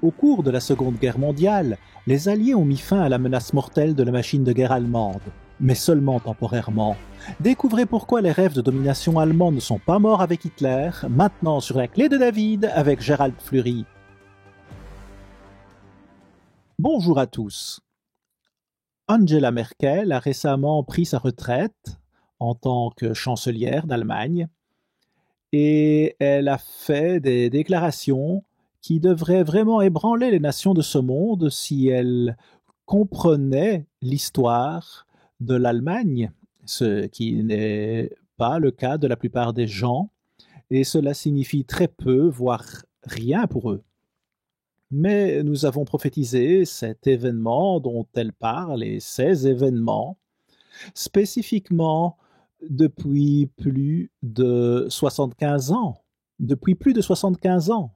Au cours de la Seconde Guerre mondiale, les Alliés ont mis fin à la menace mortelle de la machine de guerre allemande, mais seulement temporairement. Découvrez pourquoi les rêves de domination allemands ne sont pas morts avec Hitler, maintenant sur la clé de David avec Gérald Fleury. Bonjour à tous. Angela Merkel a récemment pris sa retraite en tant que chancelière d'Allemagne et elle a fait des déclarations qui devraient vraiment ébranler les nations de ce monde si elles comprenaient l'histoire de l'Allemagne, ce qui n'est pas le cas de la plupart des gens, et cela signifie très peu, voire rien pour eux. Mais nous avons prophétisé cet événement dont elle parle et ces événements spécifiquement depuis plus de 75 ans. Depuis plus de 75 ans.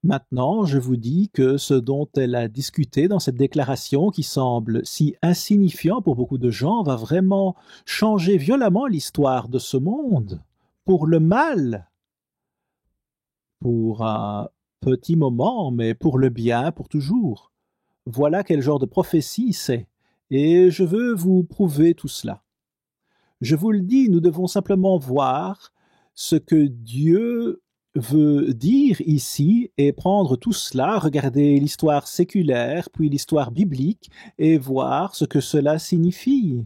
Maintenant, je vous dis que ce dont elle a discuté dans cette déclaration qui semble si insignifiant pour beaucoup de gens va vraiment changer violemment l'histoire de ce monde, pour le mal, pour un petit moment, mais pour le bien, pour toujours. Voilà quel genre de prophétie c'est, et je veux vous prouver tout cela. Je vous le dis, nous devons simplement voir ce que Dieu veut dire ici et prendre tout cela, regarder l'histoire séculaire, puis l'histoire biblique, et voir ce que cela signifie.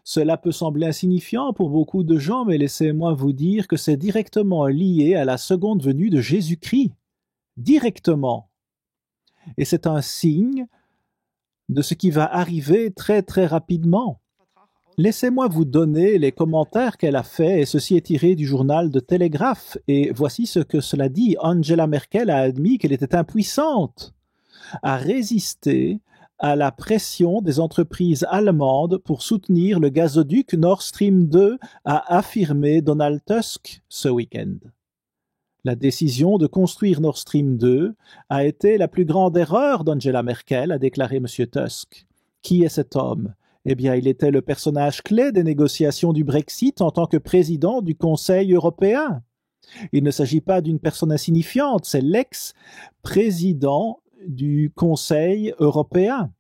Cela peut sembler insignifiant pour beaucoup de gens, mais laissez-moi vous dire que c'est directement lié à la seconde venue de Jésus-Christ. Directement. Et c'est un signe de ce qui va arriver très très rapidement. Laissez-moi vous donner les commentaires qu'elle a faits, et ceci est tiré du journal de Télégraphe, et voici ce que cela dit. Angela Merkel a admis qu'elle était impuissante à résister à la pression des entreprises allemandes pour soutenir le gazoduc Nord Stream 2, a affirmé Donald Tusk ce week-end. La décision de construire Nord Stream 2 a été la plus grande erreur d'Angela Merkel, a déclaré M. Tusk. Qui est cet homme ? Eh bien, il était le personnage clé des négociations du Brexit en tant que président du Conseil européen. Il ne s'agit pas d'une personne insignifiante, c'est l'ex-président du Conseil européen.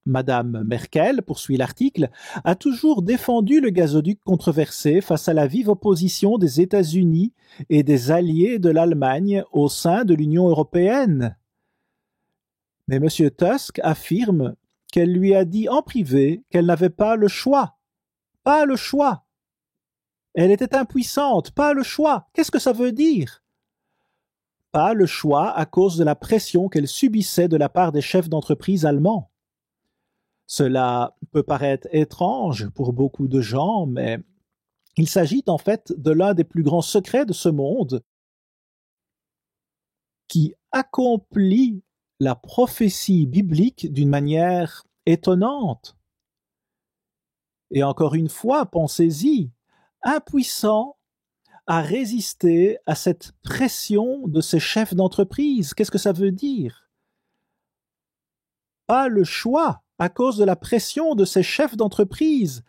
Madame Merkel, poursuit l'article, a toujours défendu le gazoduc controversé face à la vive opposition des États-Unis et des alliés de l'Allemagne au sein de l'Union européenne. Mais M. Tusk affirme qu'elle lui a dit en privé qu'elle n'avait pas le choix. Pas le choix. Elle était impuissante, pas le choix. Qu'est-ce que ça veut dire? Pas le choix à cause de la pression qu'elle subissait de la part des chefs d'entreprise allemands. Cela peut paraître étrange pour beaucoup de gens, mais il s'agit en fait de l'un des plus grands secrets de ce monde qui accomplit la prophétie biblique d'une manière étonnante. Et encore une fois, pensez-y, impuissant à résister à cette pression de ces chefs d'entreprise. Qu'est-ce que ça veut dire? Pas le choix à cause de la pression de ces chefs d'entreprise.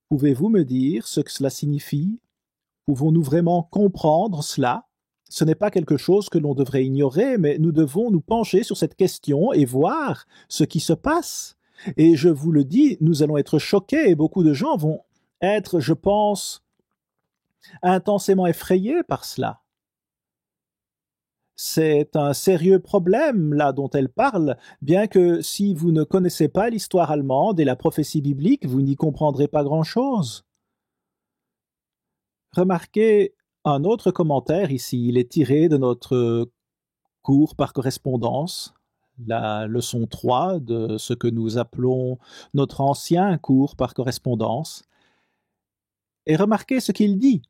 Pouvez-vous me dire ce que cela signifie? Pouvons-nous vraiment comprendre cela? Ce n'est pas quelque chose que l'on devrait ignorer, mais nous devons nous pencher sur cette question et voir ce qui se passe. Et je vous le dis, nous allons être choqués et beaucoup de gens vont être, je pense, intensément effrayés par cela. C'est un sérieux problème, là, dont elle parle, bien que si vous ne connaissez pas l'histoire allemande et la prophétie biblique, vous n'y comprendrez pas grand-chose. Remarquez un autre commentaire ici, il est tiré de notre cours par correspondance, la leçon 3 de ce que nous appelons notre ancien cours par correspondance. Et remarquez ce qu'il dit.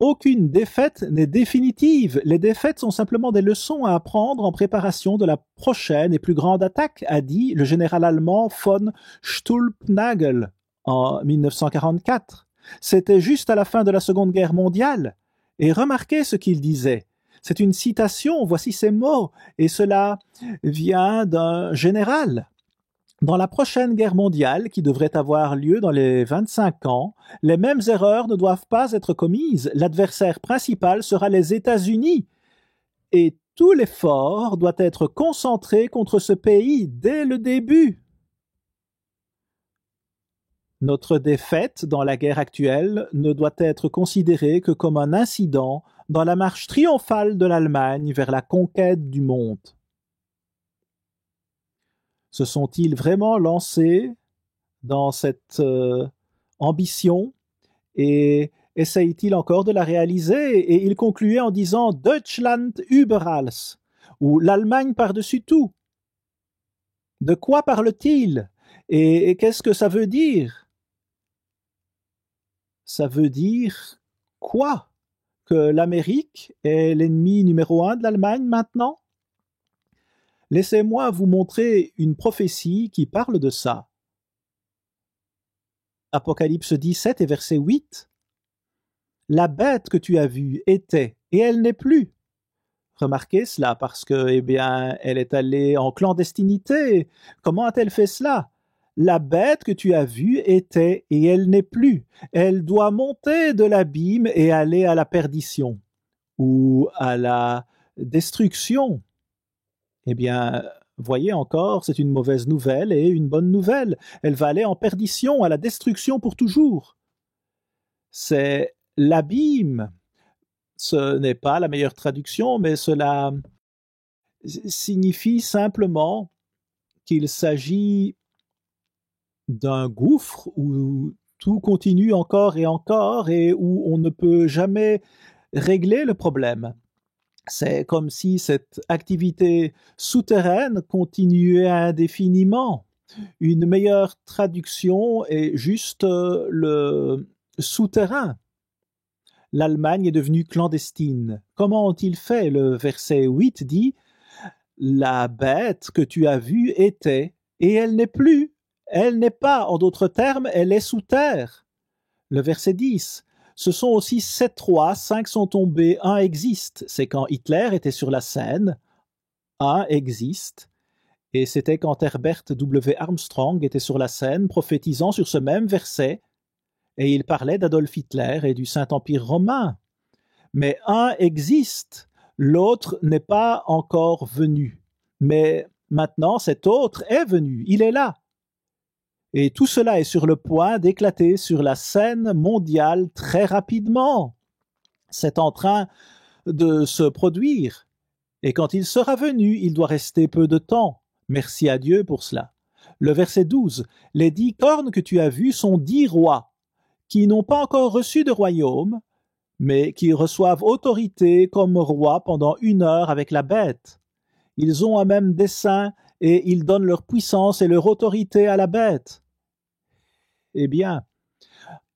Aucune défaite n'est définitive. Les défaites sont simplement des leçons à apprendre en préparation de la prochaine et plus grande attaque, a dit le général allemand von Stülpnagel en 1944. C'était juste à la fin de la Seconde Guerre mondiale. Et remarquez ce qu'il disait. C'est une citation, voici ces mots, et cela vient d'un général. Dans la prochaine guerre mondiale, qui devrait avoir lieu dans les 25 ans, les mêmes erreurs ne doivent pas être commises. L'adversaire principal sera les États-Unis. Et tout l'effort doit être concentré contre ce pays dès le début. Notre défaite dans la guerre actuelle ne doit être considérée que comme un incident dans la marche triomphale de l'Allemagne vers la conquête du monde. Se sont-ils vraiment lancés dans cette ambition et essayent-ils encore de la réaliser? Et il concluait en disant « Deutschland über alles » ou « l'Allemagne par-dessus tout ». De quoi parle-t-il? Et qu'est-ce que ça veut dire? Ça veut dire quoi? Que l'Amérique est l'ennemi numéro 1 de l'Allemagne maintenant? Laissez-moi vous montrer une prophétie qui parle de ça. Apocalypse 17 et verset 8. La bête que tu as vue était, et elle n'est plus. Remarquez cela parce que, elle est allée en clandestinité. Comment a-t-elle fait cela? La bête que tu as vue était, et elle n'est plus. Elle doit monter de l'abîme et aller à la perdition, ou à la destruction. Voyez encore, c'est une mauvaise nouvelle et une bonne nouvelle. Elle va aller en perdition, à la destruction pour toujours. C'est l'abîme. Ce n'est pas la meilleure traduction, mais cela signifie simplement qu'il s'agit d'un gouffre où tout continue encore et où on ne peut jamais régler le problème. C'est comme si cette activité souterraine continuait indéfiniment. Une meilleure traduction est juste le souterrain. L'Allemagne est devenue clandestine. Comment ont-ils fait? Le verset 8 dit « La bête que tu as vue était, et elle n'est plus. Elle n'est pas, en d'autres termes, elle est sous terre. » Le verset 10 « Ce sont aussi 7 rois, 5 sont tombés, un existe. » C'est quand Hitler était sur la scène, un existe. Et c'était quand Herbert W. Armstrong était sur la scène, prophétisant sur ce même verset, et il parlait d'Adolf Hitler et du Saint-Empire romain. Mais un existe, l'autre n'est pas encore venu. Mais maintenant, cet autre est venu, il est là. Et tout cela est sur le point d'éclater sur la scène mondiale très rapidement. C'est en train de se produire. Et quand il sera venu, il doit rester peu de temps. Merci à Dieu pour cela. Le verset 12. « Les 10 cornes que tu as vues sont 10 rois, qui n'ont pas encore reçu de royaume, mais qui reçoivent autorité comme rois pendant 1 heure avec la bête. Ils ont un même dessein et ils donnent leur puissance et leur autorité à la bête. »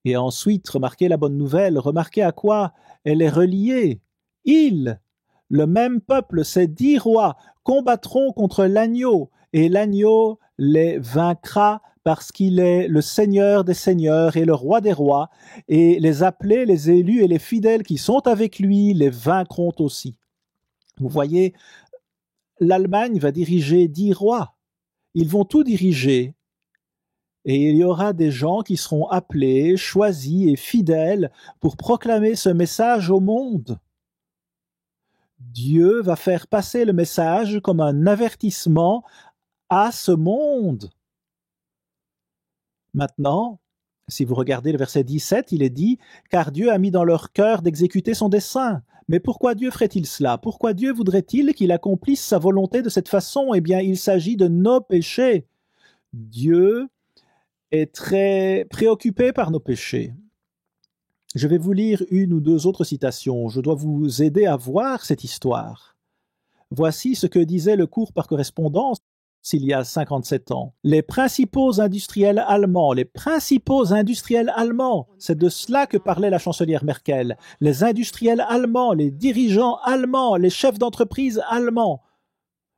Et ensuite, remarquez la bonne nouvelle, remarquez à quoi elle est reliée. Ils, le même peuple, ces 10 rois, combattront contre l'agneau, et l'agneau les vaincra parce qu'il est le Seigneur des seigneurs et le roi des rois, et les appelés, les élus et les fidèles qui sont avec lui les vaincront aussi. Vous voyez, l'Allemagne va diriger 10 rois. Ils vont tout diriger. Et il y aura des gens qui seront appelés, choisis et fidèles pour proclamer ce message au monde. Dieu va faire passer le message comme un avertissement à ce monde. Maintenant, si vous regardez le verset 17, il est dit « Car Dieu a mis dans leur cœur d'exécuter son dessein. » Mais pourquoi Dieu ferait-il cela? Pourquoi Dieu voudrait-il qu'il accomplisse sa volonté de cette façon? Il s'agit de nos péchés. Dieu est très préoccupé par nos péchés. Je vais vous lire 1 ou 2 autres citations. Je dois vous aider à voir cette histoire. Voici ce que disait le cours par correspondance il y a 57 ans. Les principaux industriels allemands, c'est de cela que parlait la chancelière Merkel. Les industriels allemands, les dirigeants allemands, les chefs d'entreprise allemands.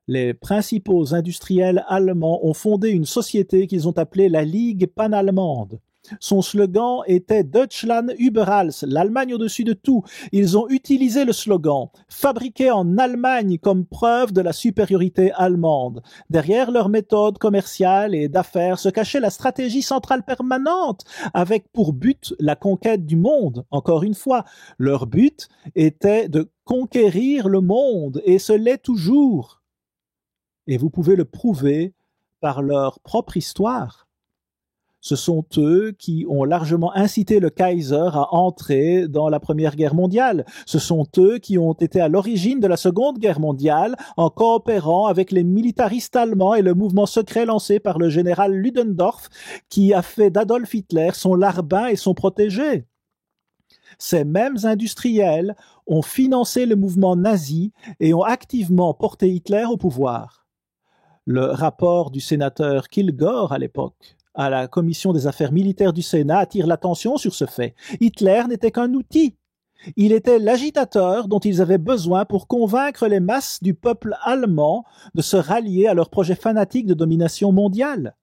Les principaux industriels allemands ont fondé une société qu'ils ont appelée la Ligue panallemande. Son slogan était Deutschland über alles, l'Allemagne au-dessus de tout. Ils ont utilisé le slogan, fabriqué en Allemagne comme preuve de la supériorité allemande. Derrière leur méthode commerciale et d'affaires se cachait la stratégie centrale permanente, avec pour but la conquête du monde. Encore une fois, leur but était de conquérir le monde, et ce l'est toujours. Et vous pouvez le prouver par leur propre histoire. Ce sont eux qui ont largement incité le Kaiser à entrer dans la Première Guerre mondiale. Ce sont eux qui ont été à l'origine de la Seconde Guerre mondiale en coopérant avec les militaristes allemands et le mouvement secret lancé par le général Ludendorff qui a fait d'Adolf Hitler son larbin et son protégé. Ces mêmes industriels ont financé le mouvement nazi et ont activement porté Hitler au pouvoir. Le rapport du sénateur Kilgore à l'époque à la commission des affaires militaires du Sénat attire l'attention sur ce fait. Hitler n'était qu'un outil. Il était l'agitateur dont ils avaient besoin pour convaincre les masses du peuple allemand de se rallier à leur projet fanatique de domination mondiale.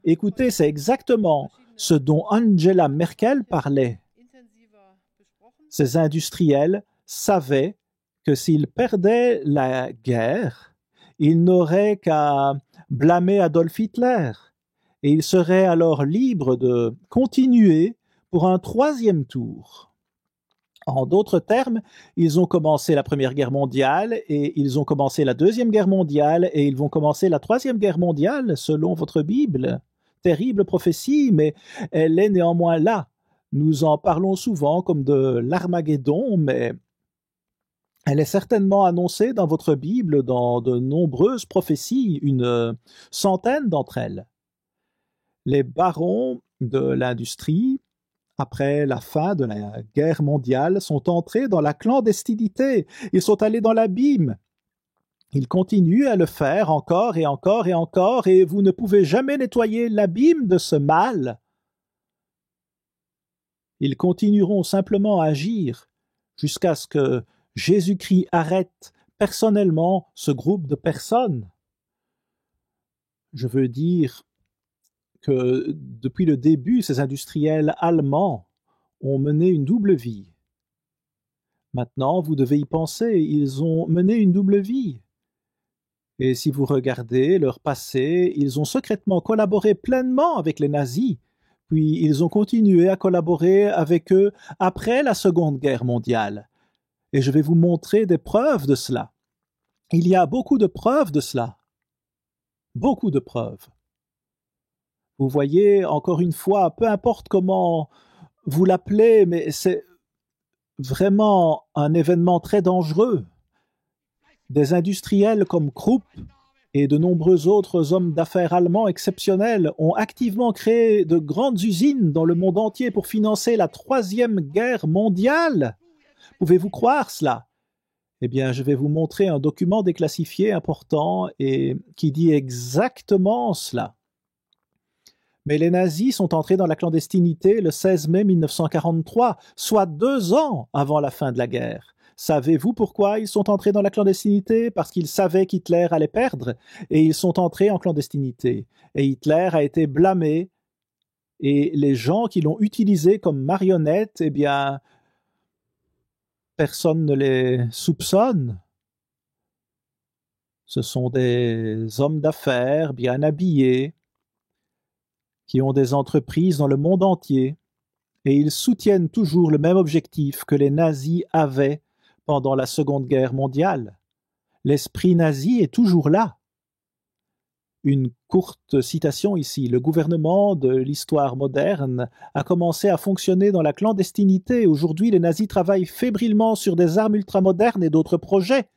Écoutez, c'est exactement ce dont Angela Merkel parlait. Ces industriels savaient que s'ils perdaient la guerre, ils n'auraient qu'à blâmer Adolf Hitler et ils seraient alors libres de continuer pour un troisième tour. En d'autres termes, ils ont commencé la Première Guerre mondiale et ils ont commencé la Deuxième Guerre mondiale et ils vont commencer la Troisième Guerre mondiale selon votre Bible. Terrible prophétie, mais elle est néanmoins là. Nous en parlons souvent comme de l'Armageddon, mais elle est certainement annoncée dans votre Bible dans de nombreuses prophéties, une centaine d'entre elles. Les barons de l'industrie, après la fin de la guerre mondiale, sont entrés dans la clandestinité. Ils sont allés dans l'abîme. Ils continuent à le faire encore et encore et encore, et vous ne pouvez jamais nettoyer l'abîme de ce mal. Ils continueront simplement à agir jusqu'à ce que Jésus-Christ arrête personnellement ce groupe de personnes. Je veux dire que depuis le début, ces industriels allemands ont mené une double vie. Maintenant, vous devez y penser, ils ont mené une double vie. Et si vous regardez leur passé, ils ont secrètement collaboré pleinement avec les nazis, puis ils ont continué à collaborer avec eux après la Seconde Guerre mondiale. Et je vais vous montrer des preuves de cela. Il y a beaucoup de preuves de cela. Beaucoup de preuves. Vous voyez, encore une fois, peu importe comment vous l'appelez, mais c'est vraiment un événement très dangereux. Des industriels comme Krupp et de nombreux autres hommes d'affaires allemands exceptionnels ont activement créé de grandes usines dans le monde entier pour financer la Troisième Guerre mondiale. Pouvez-vous croire cela? Eh bien, je vais vous montrer un document déclassifié important et qui dit exactement cela. Mais les nazis sont entrés dans la clandestinité le 16 mai 1943, soit 2 ans avant la fin de la guerre. Savez-vous pourquoi ils sont entrés dans la clandestinité? Parce qu'ils savaient qu'Hitler allait perdre, et ils sont entrés en clandestinité. Et Hitler a été blâmé, et les gens qui l'ont utilisé comme marionnette, eh bien, personne ne les soupçonne. Ce sont des hommes d'affaires bien habillés, qui ont des entreprises dans le monde entier, et ils soutiennent toujours le même objectif que les nazis avaient pendant la Seconde Guerre mondiale. L'esprit nazi est toujours là. Une courte citation ici. Le gouvernement de l'histoire moderne a commencé à fonctionner dans la clandestinité. Aujourd'hui, les nazis travaillent fébrilement sur des armes ultramodernes et d'autres projets.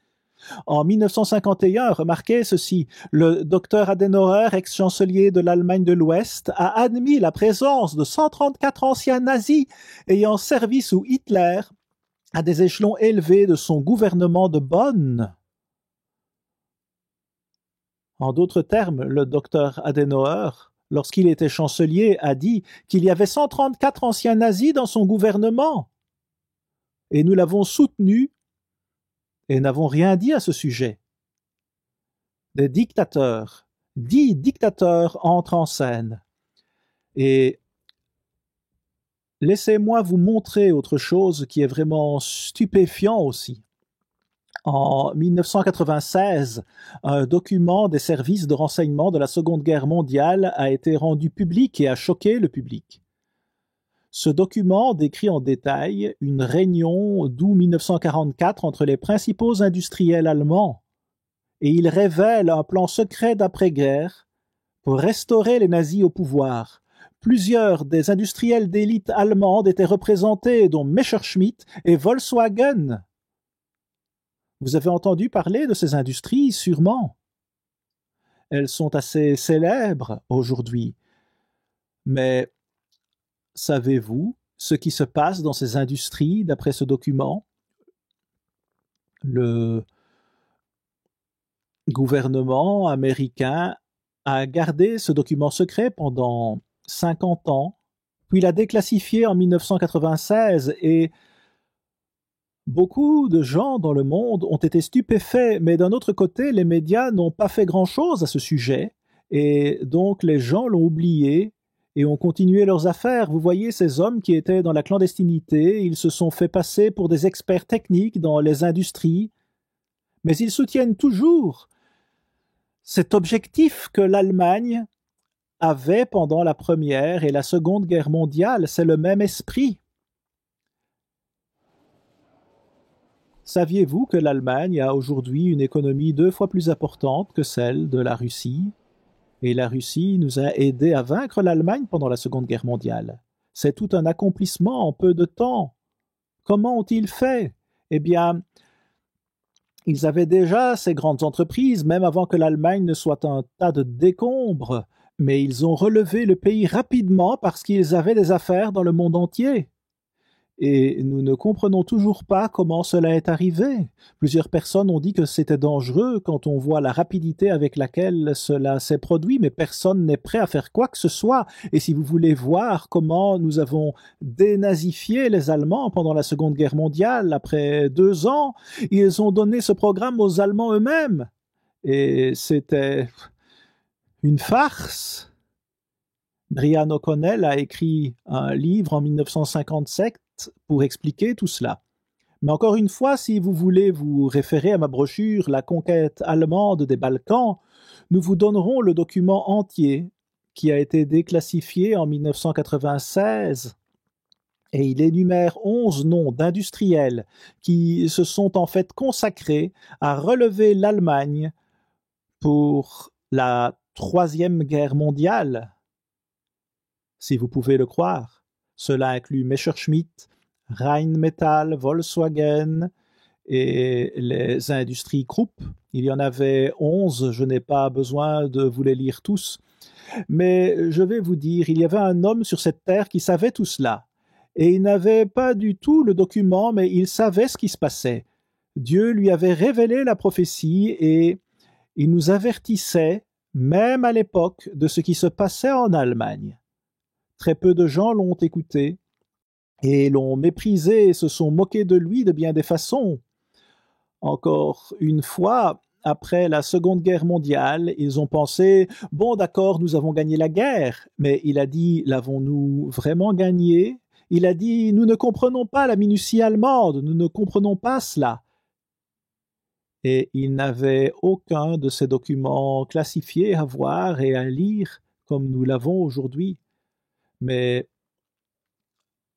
En 1951, remarquez ceci, le docteur Adenauer, ex-chancelier de l'Allemagne de l'Ouest, a admis la présence de 134 anciens nazis ayant servi sous Hitler à des échelons élevés de son gouvernement de Bonn. En d'autres termes, le docteur Adenauer, lorsqu'il était chancelier, a dit qu'il y avait 134 anciens nazis dans son gouvernement. Et nous l'avons soutenu et n'avons rien dit à ce sujet. Des dictateurs, 10 dictateurs entrent en scène. Et Laissez-moi vous montrer autre chose qui est vraiment stupéfiant aussi. En 1996, un document des services de renseignement de la Seconde Guerre mondiale a été rendu public et a choqué le public. Ce document décrit en détail une réunion d'août 1944 entre les principaux industriels allemands et il révèle un plan secret d'après-guerre pour restaurer les nazis au pouvoir. Plusieurs des industriels d'élite allemandes étaient représentés, dont Messerschmitt et Volkswagen. Vous avez entendu parler de ces industries, sûrement. Elles sont assez célèbres aujourd'hui. Mais savez-vous ce qui se passe dans ces industries d'après ce document? Le gouvernement américain a gardé ce document secret pendant 50 ans, puis l'a déclassifié en 1996 et beaucoup de gens dans le monde ont été stupéfaits, mais d'un autre côté, les médias n'ont pas fait grand-chose à ce sujet, et donc les gens l'ont oublié et ont continué leurs affaires. Vous voyez ces hommes qui étaient dans la clandestinité, ils se sont fait passer pour des experts techniques dans les industries, mais ils soutiennent toujours cet objectif que l'Allemagne avait pendant la Première et la Seconde Guerre mondiale. C'est le même esprit. Saviez-vous que l'Allemagne a aujourd'hui une économie 2 fois plus importante que celle de la Russie? Et la Russie nous a aidés à vaincre l'Allemagne pendant la Seconde Guerre mondiale. C'est tout un accomplissement en peu de temps. Comment ont-ils fait? Eh bien, ils avaient déjà ces grandes entreprises, même avant que l'Allemagne ne soit un tas de décombres, mais ils ont relevé le pays rapidement parce qu'ils avaient des affaires dans le monde entier. Et nous ne comprenons toujours pas comment cela est arrivé. Plusieurs personnes ont dit que c'était dangereux quand on voit la rapidité avec laquelle cela s'est produit, mais personne n'est prêt à faire quoi que ce soit. Et si vous voulez voir comment nous avons dénazifié les Allemands pendant la Seconde Guerre mondiale, après 2 ans, ils ont donné ce programme aux Allemands eux-mêmes. Et c'était une farce. Brian O'Connell a écrit un livre en 1957 pour expliquer tout cela. Mais encore une fois, si vous voulez vous référer à ma brochure « La conquête allemande des Balkans », nous vous donnerons le document entier qui a été déclassifié en 1996 et il énumère 11 noms d'industriels qui se sont en fait consacrés à relever l'Allemagne pour la Troisième Guerre mondiale. Si vous pouvez le croire. Cela inclut Messerschmitt, Rheinmetall, Volkswagen et les industries Krupp. Il y en avait 11, je n'ai pas besoin de vous les lire tous. Mais je vais vous dire, il y avait un homme sur cette terre qui savait tout cela. Et il n'avait pas du tout le document, mais il savait ce qui se passait. Dieu lui avait révélé la prophétie et il nous avertissait, même à l'époque, de ce qui se passait en Allemagne. Très peu de gens l'ont écouté et l'ont méprisé et se sont moqués de lui de bien des façons. Encore une fois, après la Seconde Guerre mondiale, ils ont pensé « Bon, d'accord, nous avons gagné la guerre. » Mais il a dit « L'avons-nous vraiment gagné ?» Il a dit « Nous ne comprenons pas la minutie allemande, nous ne comprenons pas cela. » Et il n'avait aucun de ces documents classifiés à voir et à lire comme nous l'avons aujourd'hui. Mais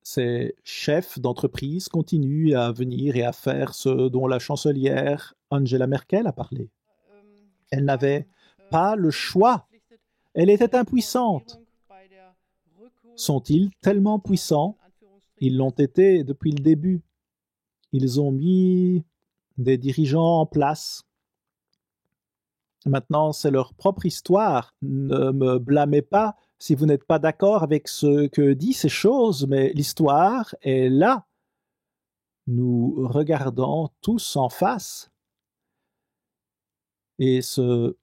ces chefs d'entreprise continuent à venir et à faire ce dont la chancelière Angela Merkel a parlé. Elle n'avait pas le choix. Elle était impuissante. Sont-ils tellement puissants? Ils l'ont été depuis le début. Ils ont mis des dirigeants en place. Maintenant, c'est leur propre histoire. Ne me blâmez pas si vous n'êtes pas d'accord avec ce que disent ces choses, mais l'histoire est là. Nous regardons tous en face. Et ce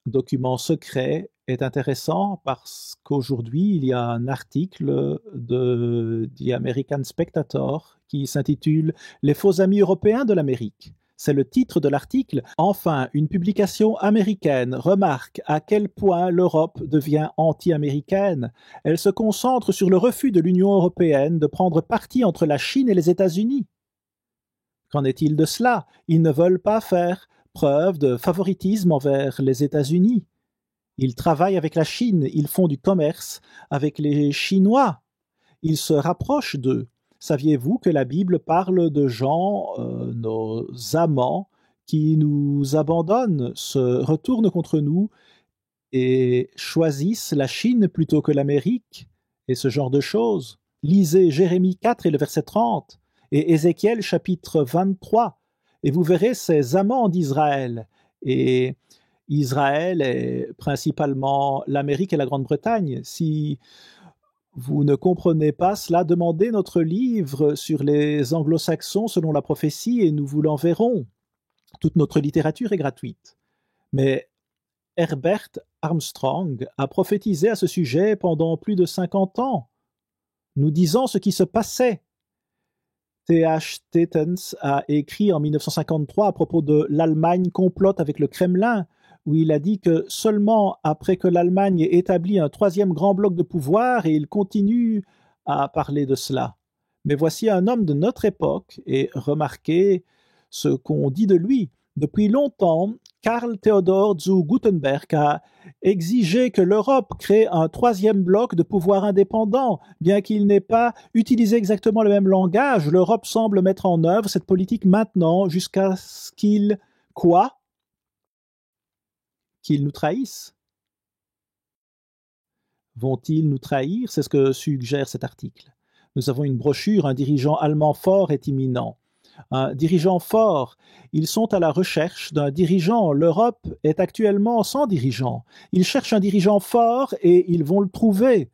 document secret est intéressant parce qu'aujourd'hui, il y a un article de The American Spectator qui s'intitule « Les faux amis européens de l'Amérique ». C'est le titre de l'article. Enfin, une publication américaine remarque à quel point l'Europe devient anti-américaine. Elle se concentre sur le refus de l'Union européenne de prendre parti entre la Chine et les États-Unis. Qu'en est-il de cela? Ils ne veulent pas faire preuve de favoritisme envers les États-Unis. Ils travaillent avec la Chine, ils font du commerce avec les Chinois. Ils se rapprochent d'eux. Saviez-vous que la Bible parle de gens, nos amants, qui nous abandonnent, se retournent contre nous et choisissent la Chine plutôt que l'Amérique, et ce genre de choses? Lisez Jérémie 4 et le verset 30, et Ézéchiel chapitre 23, et vous verrez ces amants d'Israël. Et Israël est principalement l'Amérique et la Grande-Bretagne. Si vous ne comprenez pas cela, demandez notre livre sur les anglo-saxons selon la prophétie et nous vous l'enverrons. Toute notre littérature est gratuite. Mais Herbert Armstrong a prophétisé à ce sujet pendant plus de 50 ans, nous disant ce qui se passait. T.H. Tetens a écrit en 1953 à propos de l'Allemagne complote avec le Kremlin, où il a dit que seulement après que l'Allemagne ait établi un troisième grand bloc de pouvoir, et il continue à parler de cela. Mais voici un homme de notre époque, et remarquez ce qu'on dit de lui. Depuis longtemps, Karl Theodor zu Guttenberg a exigé que l'Europe crée un troisième bloc de pouvoir indépendant. Bien qu'il n'ait pas utilisé exactement le même langage, l'Europe semble mettre en œuvre cette politique maintenant jusqu'à ce qu'il... Quoi? Qu'ils nous trahissent? Vont-ils nous trahir? C'est ce que suggère cet article. Nous avons une brochure, un dirigeant allemand fort est imminent. Un dirigeant fort, ils sont à la recherche d'un dirigeant. L'Europe est actuellement sans dirigeant. Ils cherchent un dirigeant fort et ils vont le trouver.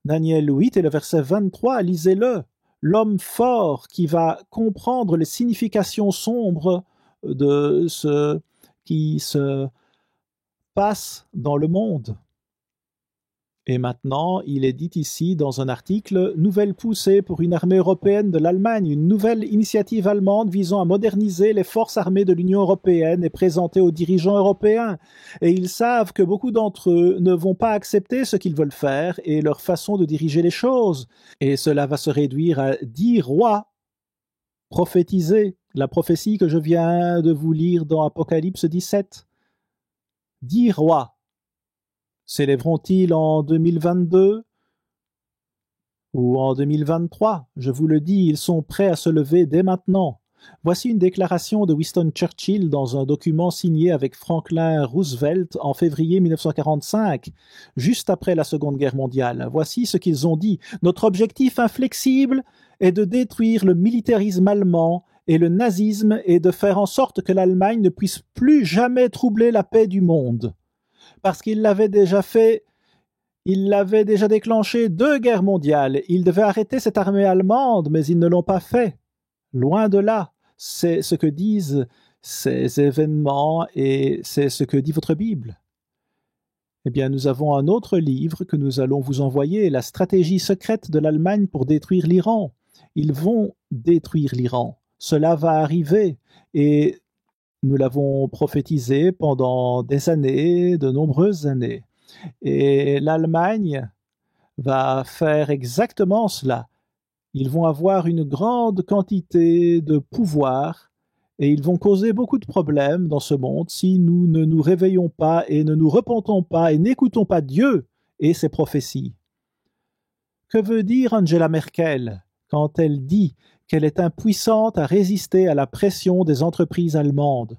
Daniel 8 et le verset 23, lisez-le. L'homme fort qui va comprendre les significations sombres de ce qui se passe dans le monde. Et maintenant, il est dit ici dans un article « Nouvelle poussée pour une armée européenne de l'Allemagne, une nouvelle initiative allemande visant à moderniser les forces armées de l'Union européenne est présentée aux dirigeants européens. Et ils savent que beaucoup d'entre eux ne vont pas accepter ce qu'ils veulent faire et leur façon de diriger les choses. Et cela va se réduire à 10 rois prophétisés. La prophétie que je viens de vous lire dans Apocalypse 17. 10 rois. S'élèveront-ils en 2022 ou en 2023? Je vous le dis, ils sont prêts à se lever dès maintenant. Voici une déclaration de Winston Churchill dans un document signé avec Franklin Roosevelt en février 1945, juste après la Seconde Guerre mondiale. Voici ce qu'ils ont dit. « Notre objectif inflexible est de détruire le militarisme allemand et le nazisme et de faire en sorte que l'Allemagne ne puisse plus jamais troubler la paix du monde. » Parce qu'il l'avait déjà fait, il l'avait déjà déclenché 2 guerres mondiales. Il devait arrêter cette armée allemande, mais ils ne l'ont pas fait. Loin de là. C'est ce que disent ces événements et c'est ce que dit votre Bible. Eh bien, nous avons un autre livre que nous allons vous envoyer, la stratégie secrète de l'Allemagne pour détruire l'Iran. Ils vont détruire l'Iran. Cela va arriver et nous l'avons prophétisé pendant des années, de nombreuses années. Et l'Allemagne va faire exactement cela. Ils vont avoir une grande quantité de pouvoir et ils vont causer beaucoup de problèmes dans ce monde si nous ne nous réveillons pas et ne nous repentons pas et n'écoutons pas Dieu et ses prophéties. Que veut dire Angela Merkel quand elle dit qu'elle est impuissante à résister à la pression des entreprises allemandes?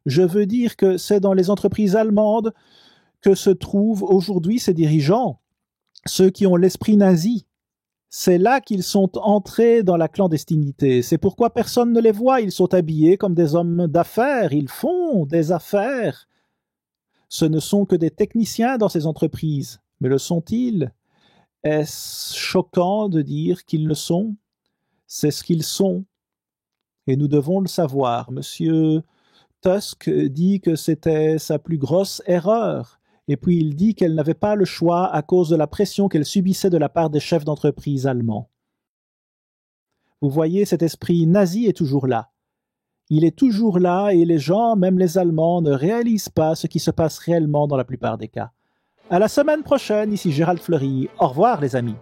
Je veux dire que c'est dans les entreprises allemandes que se trouvent aujourd'hui ces dirigeants, ceux qui ont l'esprit nazi. C'est là qu'ils sont entrés dans la clandestinité. C'est pourquoi personne ne les voit. Ils sont habillés comme des hommes d'affaires. Ils font des affaires. Ce ne sont que des techniciens dans ces entreprises. Mais le sont-ils? Est-ce choquant de dire qu'ils le sont? C'est ce qu'ils sont. Et nous devons le savoir. Monsieur Tusk dit que c'était sa plus grosse erreur. Et puis il dit qu'elle n'avait pas le choix à cause de la pression qu'elle subissait de la part des chefs d'entreprise allemands. Vous voyez, cet esprit nazi est toujours là. Il est toujours là et les gens, même les Allemands, ne réalisent pas ce qui se passe réellement dans la plupart des cas. À la semaine prochaine, ici Gérald Fleury. Au revoir les amis.